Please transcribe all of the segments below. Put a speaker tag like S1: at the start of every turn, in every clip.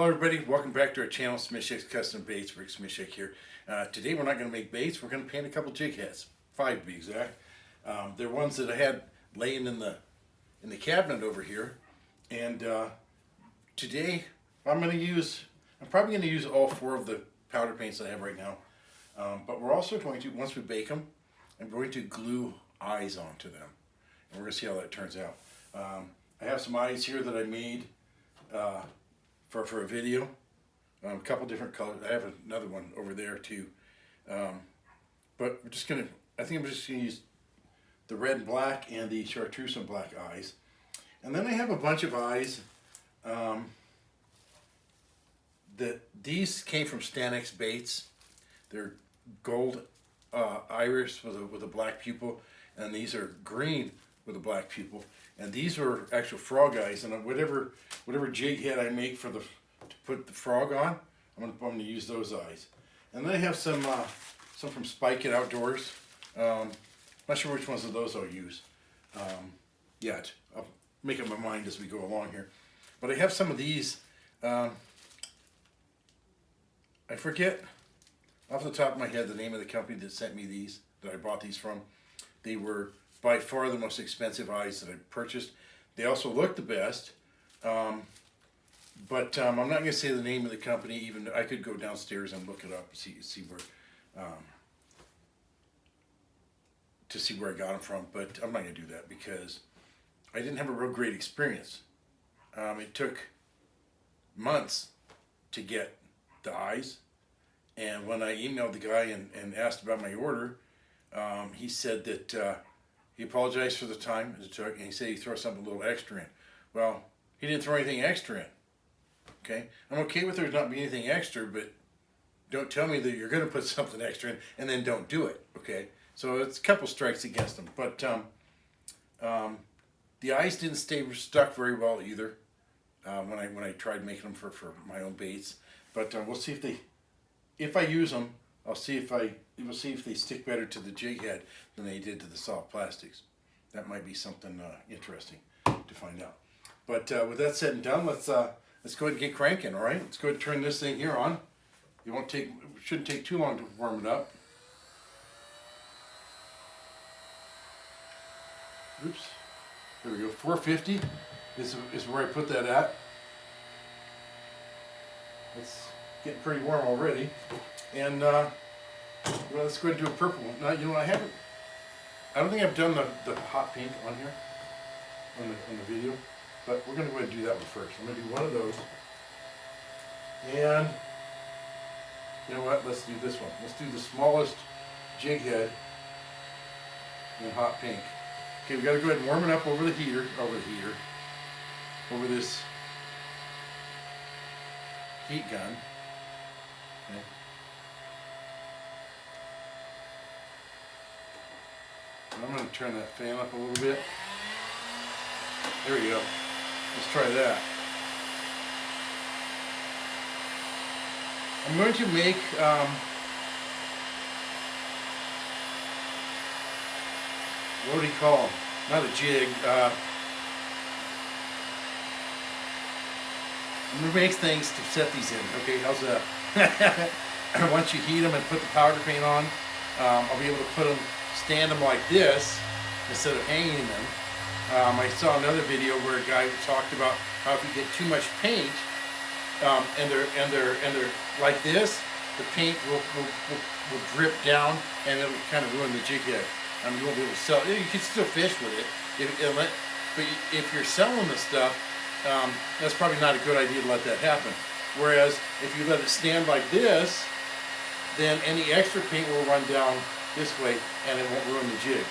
S1: everybody, welcome back to our channel, Jigs Custom Baits. Rick Smishek here. Today we're not going to make baits, we're going to paint a couple jig heads. 5 to be exact. They're ones that I had laying in the cabinet over here. And today I'm probably going to use all 4 of the powder paints I have right now. But we're also going to, once we bake them, I'm going to glue eyes onto them. And we're going to see how that turns out. I have some eyes here that I made for a video, a couple different colors. I have another one over there too, but we're just gonna. I think I'm just gonna use the red and black and the chartreuse and black eyes, and then I have a bunch of eyes. That these came from Stanex Baits. They're gold iris with a black pupil, and these are green with a black pupil. And these are actual frog eyes, and whatever jig head I make to put the frog on, I'm gonna use those eyes. And then I have some from Spike It Outdoors. Not sure which ones of those I'll use yet. I'll make up my mind as we go along here. But I have some of these. I forget off the top of my head the name of the company that sent me these, that I bought these from. They were by far the most expensive eyes that I purchased. They also look the best, but I'm not going to say the name of the company. Even I could go downstairs and look it up, see where to see where I got them from. But I'm not going to do that because I didn't have a real great experience. It took months to get the eyes, and when I emailed the guy and asked about my order, he said that. He apologized for the time it took, and he said he'd throw something a little extra in. Well, he didn't throw anything extra in. Okay? I'm okay with there not being anything extra, but don't tell me that you're going to put something extra in and then don't do it. Okay? So it's a couple strikes against him. But the eyes didn't stay stuck very well either when I tried making them for my own baits. But we'll see if I use them. We'll see if they stick better to the jig head than they did to the soft plastics. That might be something interesting to find out. But with that said and done, let's go ahead and get cranking. All right, let's go ahead and turn this thing here on. It shouldn't take too long to warm it up. Oops. There we go. 450 is where I put that at. It's getting pretty warm already. And well, let's go ahead and do a purple one. Now, I don't think I've done the hot pink on here, on the video, but we're going to go ahead and do that one first. I'm going to do one of those. And, you know what, let's do this one. Let's do the smallest jig head in hot pink. Okay, we got to go ahead and warm it up over this heat gun. Okay. I'm going to turn that fan up a little bit. There we go. Let's try that. I'm going to make what do you call them? Not a jig. I'm going to make things to set these in. Okay, how's that? Once you heat them and put the powder paint on, I'll be able to stand them like this instead of hanging them. I saw another video where a guy talked about how if you get too much paint and they're like this, the paint will drip down and it'll kind of ruin the jig head. You won't be able to sell it. You can still fish with it, but if you're selling the stuff, that's probably not a good idea to let that happen. Whereas if you let it stand like this, then any extra paint will run down this way and it won't ruin the jig.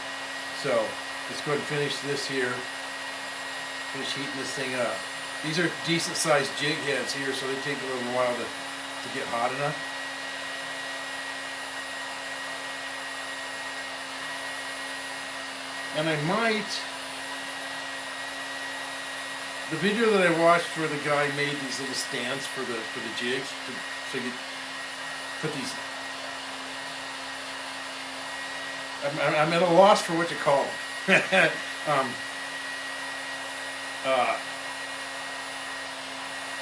S1: So let's go ahead and finish this here. Finish heating this thing up. These are decent sized jig heads here, so they take a little while to get hot enough. And I might, the video that I watched where the guy made these little stands for the jigs, so you put these. I'm at a loss for what to call them.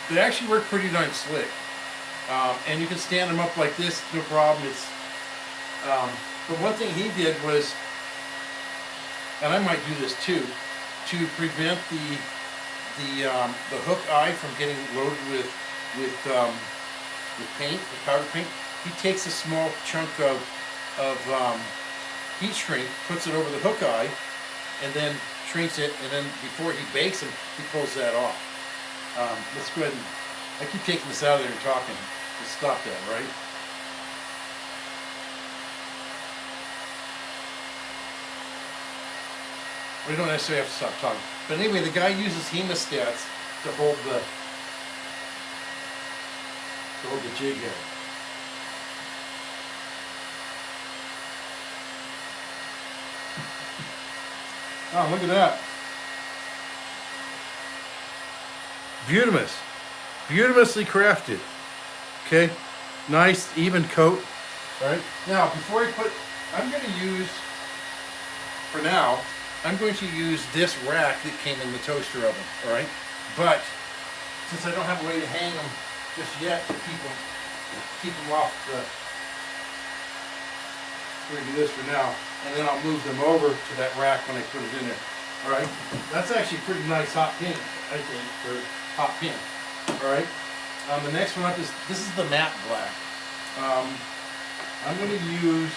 S1: they actually work pretty darn slick. And you can stand them up like this, no problem. But one thing he did was, and I might do this too, to prevent the hook eye from getting loaded with paint, with powder paint. He takes a small chunk of heat shrink, puts it over the hook eye, and then shrinks it, and then before he bakes them, he pulls that off. Let's go ahead and, I keep taking this out of there and talking. Let's stop that, right? We don't necessarily have to stop talking. But anyway, the guy uses hemostats to hold the jig head. Oh, look at that. Beautimously crafted. Okay, nice even coat. All right. Now, before I put, I'm going to use, for now, I'm going to use this rack that came in the toaster oven. All right. But since I don't have a way to hang them just yet to keep them off the, we're going to do this for now, and then I'll move them over to that rack when I put it in there. All right. That's actually a pretty nice hot pin, I think, for hot pin. All right. The next one up is, this is the matte black. I'm going to use,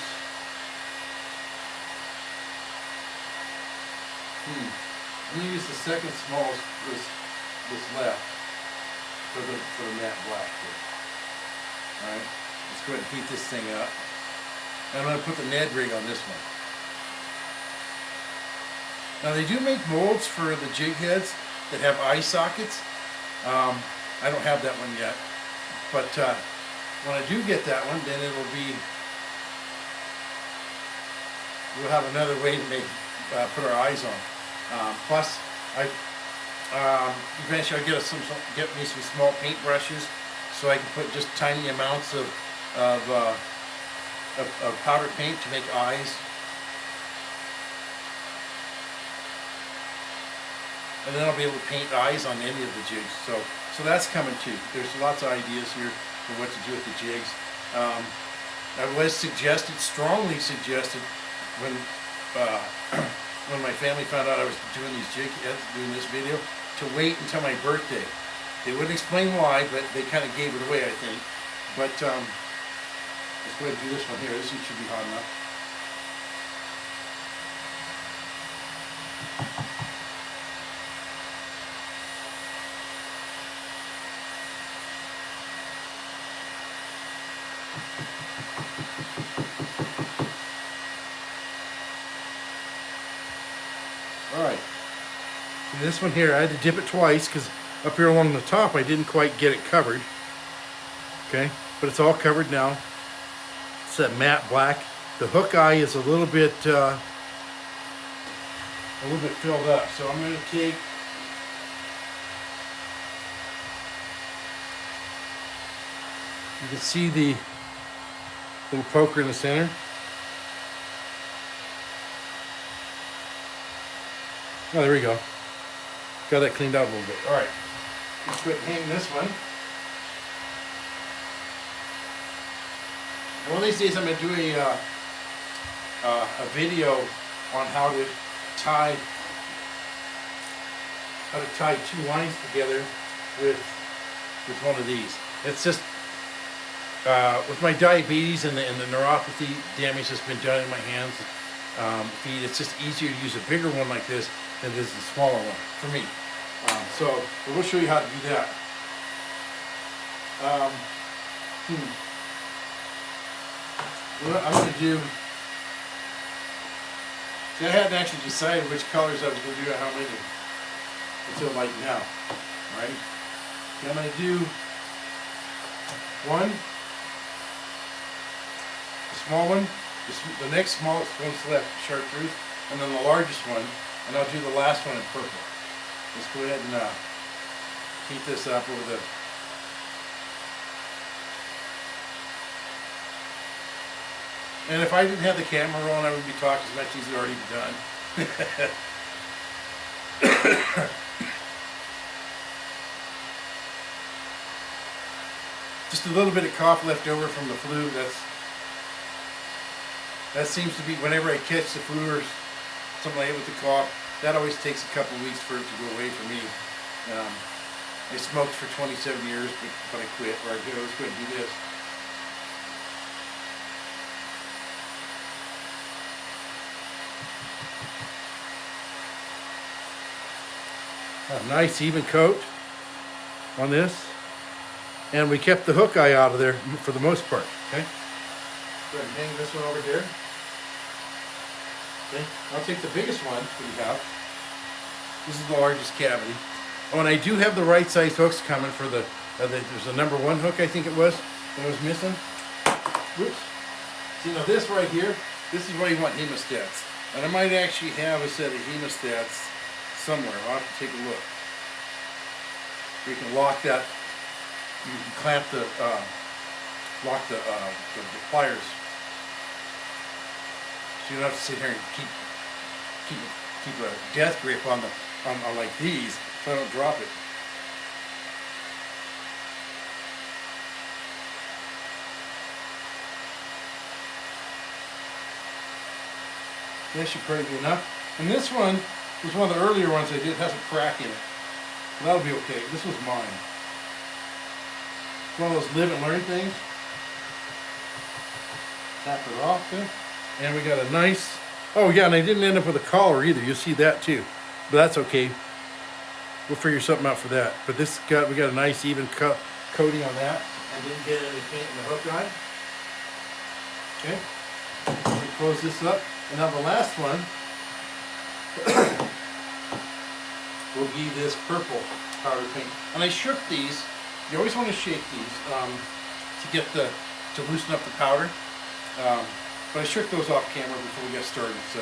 S1: I'm going to use the second smallest, this left, for the matte black here. All right. Let's go ahead and heat this thing up. And I'm going to put the Ned rig on this one. Now they do make molds for the jig heads that have eye sockets. I don't have that one yet, but when I do get that one, then it'll be, we'll have another way to make put our eyes on. Plus, eventually I'll get me some small paint brushes, so I can put just tiny amounts of powder paint to make eyes. And then I'll be able to paint eyes on any of the jigs. So that's coming too. There's lots of ideas here for what to do with the jigs. I was strongly suggested, when when my family found out I was doing these jig heads, doing this video, to wait until my birthday. They wouldn't explain why, but they kind of gave it away, I think. But let's go ahead and do this one here. This one should be hot enough. Alright, so this one here, I had to dip it twice because up here along the top I didn't quite get it covered. Okay, but it's all covered now. It's that matte black. The hook eye is a little bit filled up, so I'm going to take you can see the little poker in the center. Oh, there we go. Got that cleaned out a little bit. All right, let's go ahead and hang this one. And one of these days I'm going to do a video on how to tie two lines together with one of these. It's just with my diabetes and the neuropathy damage that's been done in my hands, feet, it's just easier to use a bigger one like this than it is the smaller one for me. So we'll show you how to do that. What I'm going to do, see, I hadn't actually decided which colors I was going to do and how many until like now. Right? Okay, I'm going to do one, the small one, the next smallest one's left, chartreuse, and then the largest one, and I'll do the last one in purple. Let's go ahead and heat this up over the. And if I didn't have the camera on, I would be talking as much as it's already done. Just a little bit of cough left over from the flu. That seems to be, whenever I catch the flu or something like that with the cough, that always takes a couple of weeks for it to go away for me. I smoked for 27 years, but I quit, or I go, let's go and do this. A nice even coat on this. And we kept the hook eye out of there for the most part, okay? Go ahead and hang this one over here. Okay, I'll take the biggest one that we have. This is the largest cavity. Oh, and I do have the right size hooks coming for there's a number 1 hook, I think it was, that I was missing. Whoops. See, now this right here, this is where you want hemostats. And I might actually have a set of hemostats somewhere. I'll have to take a look. We can lock that. You can clamp lock the pliers. So you don't have to sit here and keep a death grip on like these, so I don't drop it. That should probably be enough. And this one was one of the earlier ones I did. It has a crack in it. That'll be okay. This was mine. It's one of those live and learn things. Tap it off there. And we got a nice, oh yeah, and I didn't end up with a collar either. You'll see that too. But that's okay. We'll figure something out for that. But we got a nice even coating on that. And didn't get any paint in the hook eye. Okay. Let me close this up. And now the last one will be this purple powder paint. And I shook these. You always want to shake these to loosen up the powder. But I shook those off camera before we got started. So,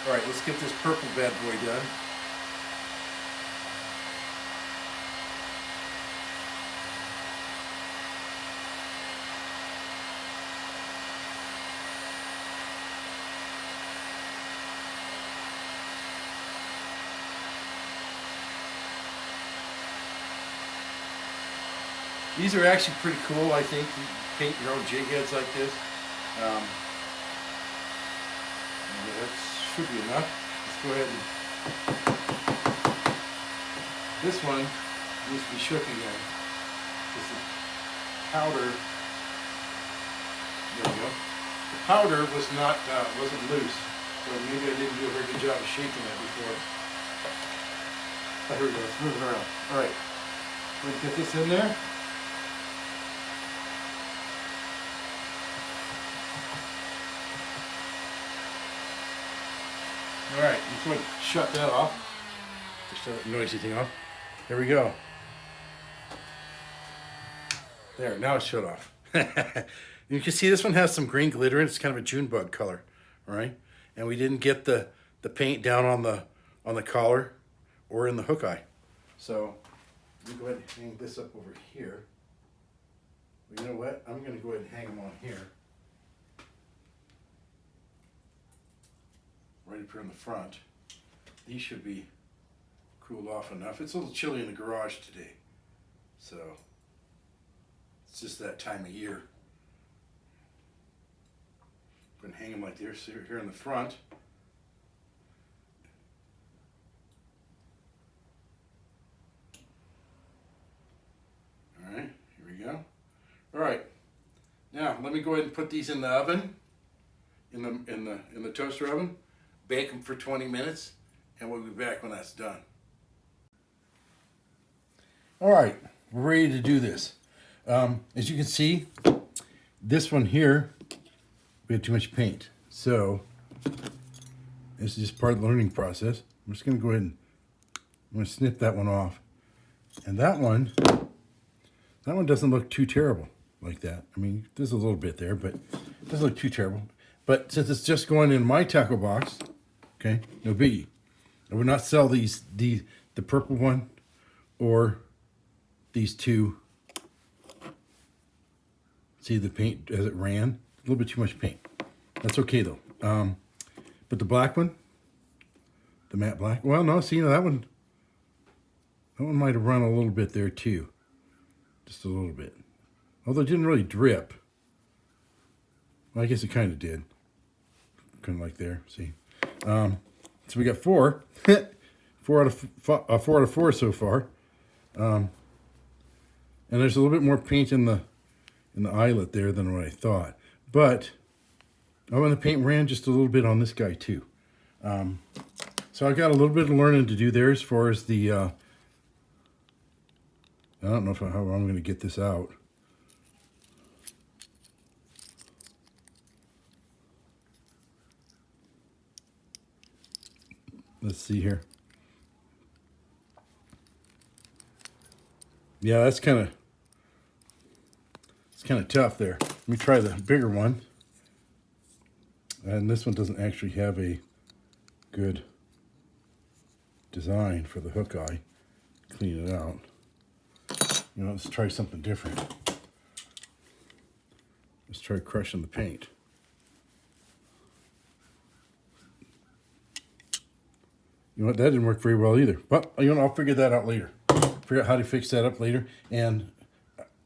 S1: all right, let's get this purple bad boy done. These are actually pretty cool, I think. You paint your own jig heads like this. That should be enough. Let's go ahead and... This one needs to be shook again. This is powder. There we go. The powder wasn't loose, so maybe I didn't do a very good job of shaking it before. Oh, here we go. It's moving around. All right. Let's get this in there. All right, let's go ahead and shut that off. Just shut that noisy thing off. There we go. There, now it's shut off. You can see this one has some green glitter in it. It's kind of a June bug color, all right? And we didn't get the paint down on the collar or in the hook eye. So let me go ahead and hang this up over here. But you know what? I'm going to go ahead and hang them on here. Right up here in the front. These should be cooled off enough. It's a little chilly in the garage today, so it's just that time of year. I'm gonna hang them like this here in the front. All right, here we go. All right, now let me go ahead and put these in the oven, in the toaster oven. Bake them for 20 minutes, and we'll be back when that's done. All right, we're ready to do this. As you can see, this one here, we had too much paint. So this is just part of the learning process. I'm just gonna go ahead and I'm gonna snip that one off. And that one doesn't look too terrible like that. I mean, there's a little bit there, but it doesn't look too terrible. But since it's just going in my tackle box, okay, no biggie. I would not sell the purple one or these two. See the paint as it ran? A little bit too much paint. That's okay though. But the black one, the matte black, well no, see, that one might have run a little bit there too. Just a little bit.
S2: Although it didn't really drip. Well, I guess it kind of did. Kind of like there, see. So we got 4. 4 out of 4 so far. And there's a little bit more paint in the eyelet there than what I thought. But oh, and the paint ran just a little bit on this guy too. So I got a little bit of learning to do there as far as the. I don't know how I'm going to get this out. Let's see here. Yeah, it's kind of tough there. Let me try the bigger one. And this one doesn't actually have a good design for the hook eye. Clean it out. You know, let's try something different. Let's try crushing the paint. You know what, that didn't work very well either. But you know, I'll figure that out later. Figure out how to fix that up later. And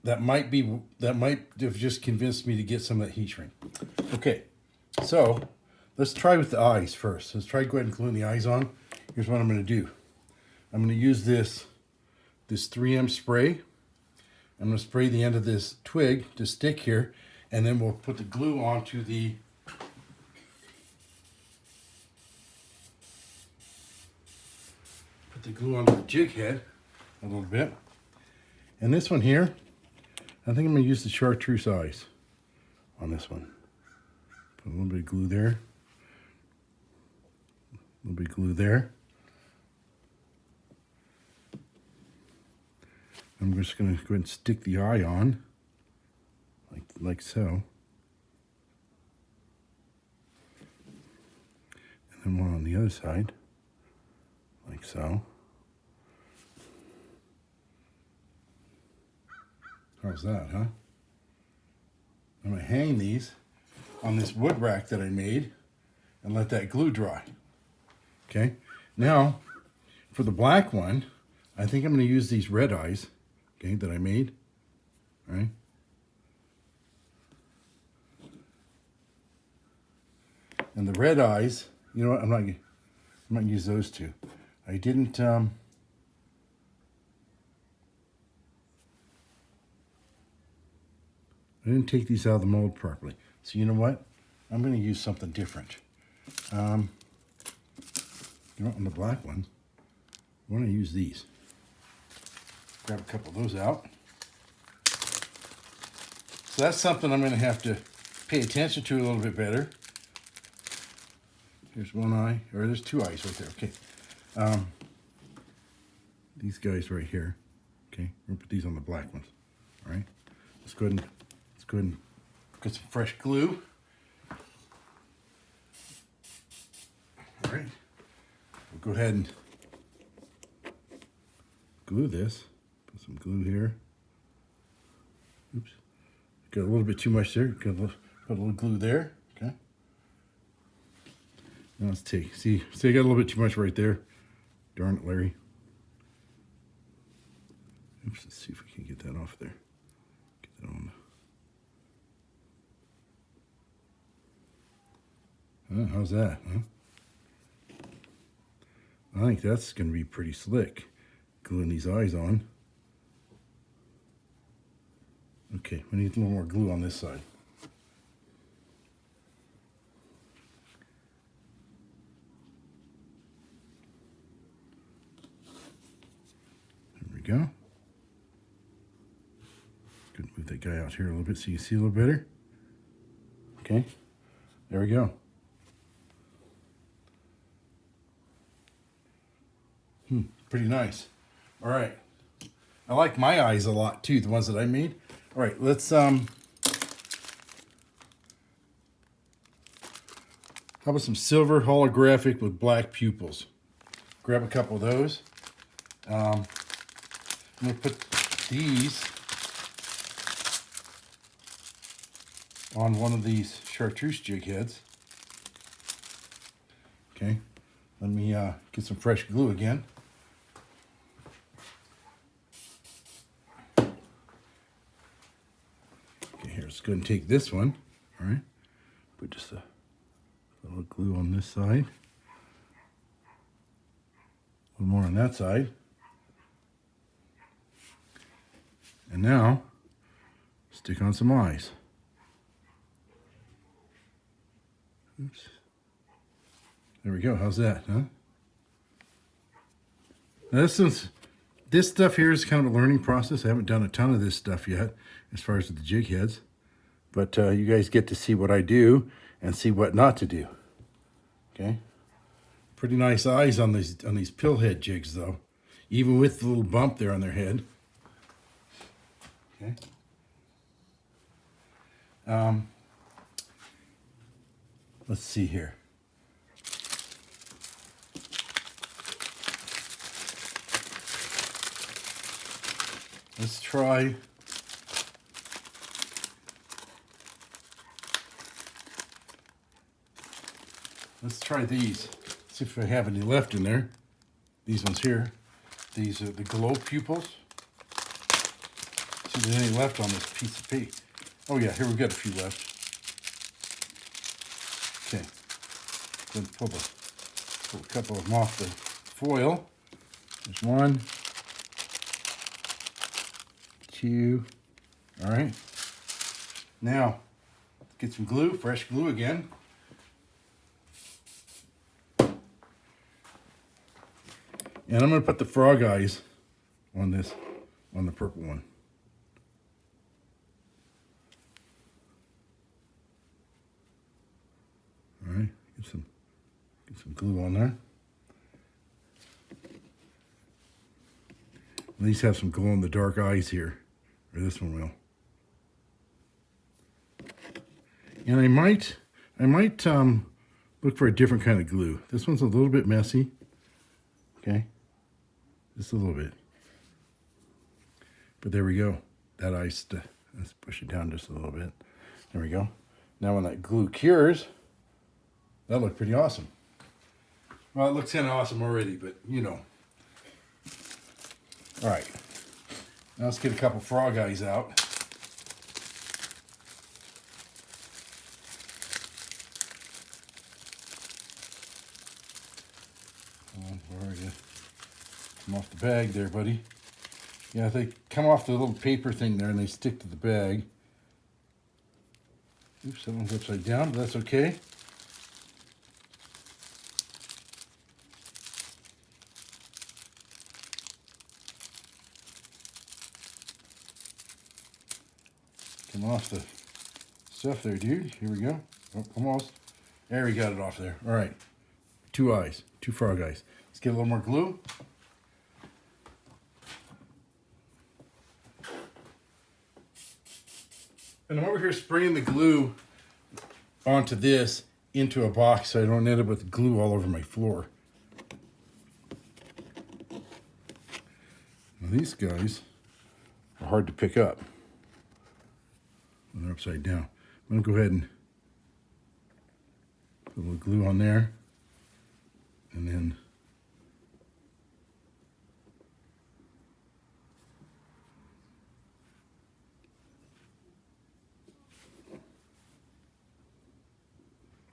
S2: that might have just convinced me to get some of that heat shrink. Okay, so let's try with the eyes first. Let's try go ahead and gluing the eyes on. Here's what I'm going to do. I'm going to use this 3M spray. I'm going to spray the end of this twig to stick here, and then we'll put the glue onto the jig head a little bit. And this one here, I think I'm going to use the chartreuse eyes on this one. Put a little bit of glue there. A little bit of glue there. I'm just going to go ahead and stick the eye on, like so. And then one on the other side, like so. How's that, huh? I'm going to hang these on this wood rack that I made and let that glue dry. Okay, now for the black one, I think I'm going to use these red eyes, okay, that I made. All right. And the red eyes, you know what? I'm not going to use those two. I didn't. I didn't take these out of the mold properly. So you know what? I'm going to use something different. You know, on the black one, I want to use these. Grab a couple of those out. So that's something I'm going to have to pay attention to a little bit better. Here's one eye, or there's 2 eyes right there. Okay. These guys right here. Okay, we're going to put these on the black ones. All right. Let's go ahead and get some fresh glue. All right. We'll go ahead and glue this. Put some glue here. Oops. Got a little bit too much there. Put a little glue there. Okay. Now let's take. See, I got a little bit too much right there. Darn it, Larry. Oops. Let's see if we can get that off there. Get that on. How's that, huh? I think that's going to be pretty slick. Gluing these eyes on. Okay, we need a little more glue on this side. There we go. Good, move that guy out here a little bit so you can see a little better. Okay, there we go. Pretty nice. All right. I like my eyes a lot too, the ones that I made. All right, let's how about some silver holographic with black pupils? Grab a couple of those. I'm gonna put these on one of these chartreuse jig heads. Okay, let me get some fresh glue again. just go and take this one. All right. Put just a little glue on this side. A little more on that side. And now, stick on some eyes. Oops. There we go. How's that, huh? Now this stuff here is kind of a learning process. I haven't done a ton of this stuff yet as far as the jig heads. But you guys get to see what I do and see what not to do. Okay? Pretty nice eyes on these pill head jigs though. Even with the little bump there on their head. Okay. Let's see here. Let's try these. See if I have any left in there. These ones here. These are the glow pupils. See if there's any left on this piece of paper. Oh yeah, here we've got a few left. Okay. Then pull a couple of them off the foil. There's one. Two. All right. Now, let's get some glue, fresh glue again. And I'm going to put the frog eyes on the purple one. All right, get some glue on there. These have some glow in the dark eyes here, or this one will. And I might look for a different kind of glue. This one's a little bit messy. Okay, just a little bit. But there we go. That ice, let's push it down just a little bit. There we go. Now when that glue cures, that looked pretty awesome. Well, it looks kind of awesome already, but you know. All right, now let's get a couple frog eyes out. Where are you? Come off the bag there, buddy. Yeah, they come off the little paper thing there and they stick to the bag. Oops, that one's upside down, but that's okay. Come off the stuff there, dude. Here we go. Oh, almost. There, we got it off there. All right. 2 eyes. 2 frog eyes. Let's get a little more glue. And I'm over here spraying the glue onto this into a box so I don't end up with glue all over my floor. Now these guys are hard to pick up when they're upside down. I'm going to go ahead and put a little glue on there and then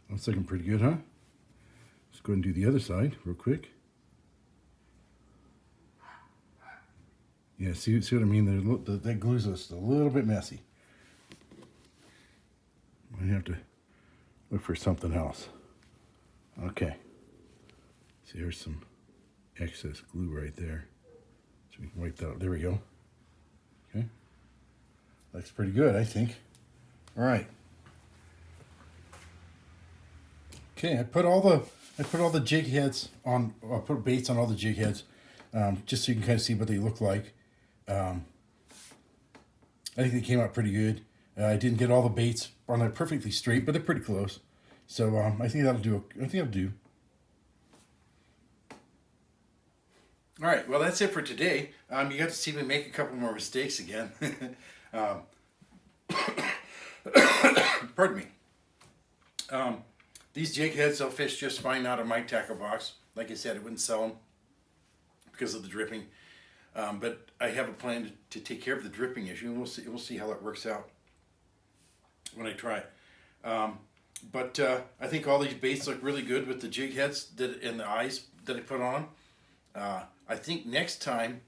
S2: that's looking pretty good, huh? Let's go ahead and do the other side real quick. Yeah, see what I mean? That glue's just a little bit messy. I have to look for something else. Okay. See, there's some excess glue right there. So we can wipe that out. There we go. Okay. Looks pretty good, I think. All right. Okay, I put all the jig heads on. I put baits on all the jig heads, just so you can kind of see what they look like. I think they came out pretty good. I didn't get all the baits on there perfectly straight, but they're pretty close. So I think that'll do. I think that'll do. All right. Well, that's it for today. You got to see me make a couple more mistakes again. Pardon me. These jig heads, they'll fish just fine out of my tackle box. Like I said, I wouldn't sell them because of the dripping. But I have a plan to take care of the dripping issue, and we'll see how that works out.
S1: when I try it. But I think all these baits look really good with the jig heads that and the eyes that I put on them. I think next time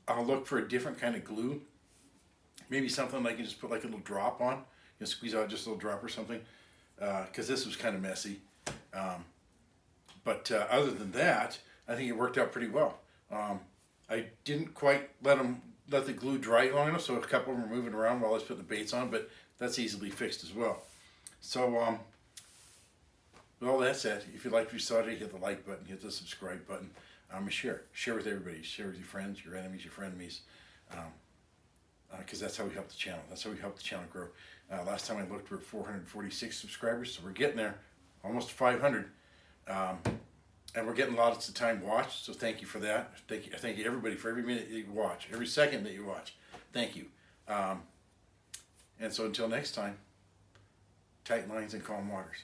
S1: I'll look for a different kind of glue. Maybe something I can just put like a little drop on. You know, squeeze out just a little drop or something. Because this was kind of messy. But other than that, I think it worked out pretty well. I didn't quite let the glue dry long enough, so a couple of them were moving around while I was putting the baits on, but that's easily fixed as well. So, with all that said, if you liked what you saw today, hit the like button, hit the subscribe button, and share. Share with everybody. Share with your friends, your enemies, your frenemies. Because that's how we help the channel. That's how we help the channel grow. Last time I looked, we were 446 subscribers, so we're getting there, almost 500. And we're getting lots of time watched, so thank you for that. Thank you everybody for every minute that you watch, every second that you watch. Thank you. And so until next time, tight lines and calm waters.